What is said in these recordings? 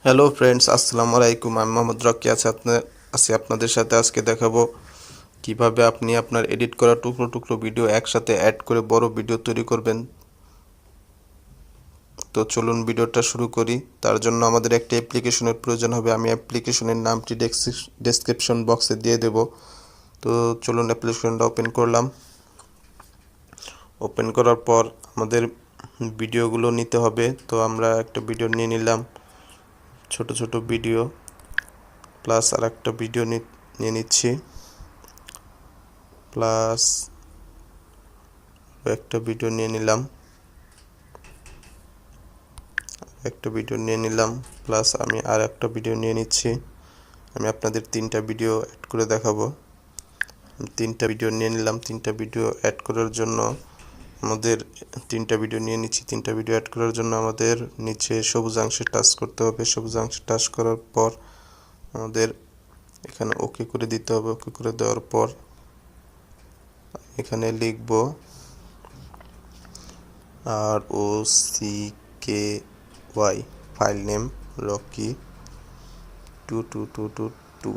Hello friends, আসসালামু আলাইকুম। আমি মোহাম্মদ রকি আছি আপনাদের সাথে। আজকে দেখাবো কিভাবে আপনি আপনার এডিট করা টুকরো টুকরো ভিডিও একসাথে অ্যাড করে বড় ভিডিও তৈরি করবেন। তো চলুন ভিডিওটা শুরু করি। তার জন্য আমাদের একটা অ্যাপ্লিকেশনের প্রয়োজন হবে। আমি অ্যাপ্লিকেশনের নামটি ডেসক্রিপশন বক্সে দিয়ে দেব। তো চলুন অ্যাপ্লিকেশনটা ওপেন করলাম। ওপেন করার পর আমাদের ভিডিওগুলো নিতে হবে। তো আমরা একটা ভিডিও নিয়ে নিলাম, ছোট ছোট ভিডিও প্লাস আর একটা ভিডিও নিয়ে নিচ্ছি, প্লাস একটা ভিডিও নিয়ে নিলাম, প্লাস আমি আর একটা ভিডিও নিয়ে নিচ্ছি। আমি আপনাদের তিনটা ভিডিও অ্যাড করে দেখাবো। আমি তিনটা ভিডিও নিয়ে নিলাম। তিনটা ভিডিও অ্যাড করার জন্য আমাদের তিনটা ভিডিও নিয়ে নিচ্ছি। তিনটা ভিডিও অ্যাড করার জন্য আমাদের নিচে সবুজ অংশে টাচ করতে হবে। সবুজ অংশে টাচ করার পর আমাদের এখানে ওকে করে দিতে হবে। ওকে করে দেওয়ার পর এখানে লিখব ROCKY, file name Rocky 2222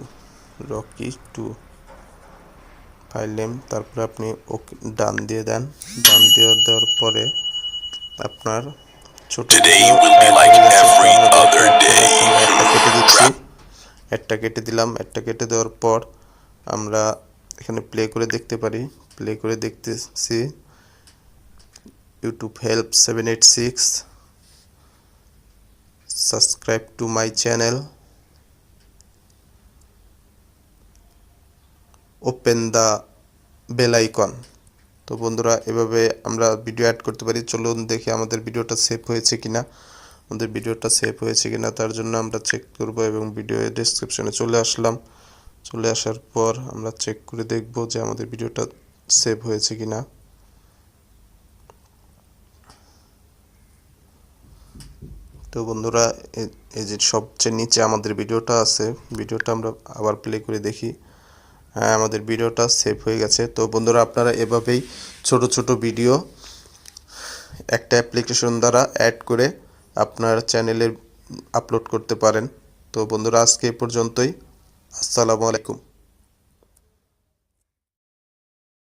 Rocky 2 file name. তারপরে আপনি ওকে ডান দিয়ে দেন। ডান দিয়ে দেওয়ার পরে আপনার ছোট ভিডিও অ্যাড হয়ে গেছে। একটা কেটে দিচ্ছি, একটা কেটে দিলাম। একটা কেটে দেওয়ার পর আমরা এখানে প্লে করে দেখতে পারি। প্লে করে দেখতেছি YouTube help 786, subscribe to my channel, open the bell icon। তো বন্ধুরা, এভাবে আমরা ভিডিও অ্যাড করতে পারি। চলুন দেখি আমাদের ভিডিওটা সেভ হয়েছে কিনা। তার জন্য আমরা চেক করব এবং ভিডিও ডেসক্রিপশনে চলে আসলাম। চলে আসার পর আমরা চেক করে দেখব যে আমাদের ভিডিওটা সেভ হয়েছে কিনা। তো বন্ধুরা, এই যে সবচেয়ে নিচে আমাদের ভিডিওটা আছে। ভিডিওটা আমরা আবার প্লে করে দেখি। হ্যাঁ, আমাদের ভিডিওটা সেভ হয়ে গেছে। তো বন্ধুরা, আপনারা এভাবেই ছোট ছোট ভিডিও একটা অ্যাপ্লিকেশন দ্বারা অ্যাড করে আপনার চ্যানেলে আপলোড করতে পারেন। তো বন্ধুরা, আজকে এই পর্যন্তই। আসসালামু আলাইকুম।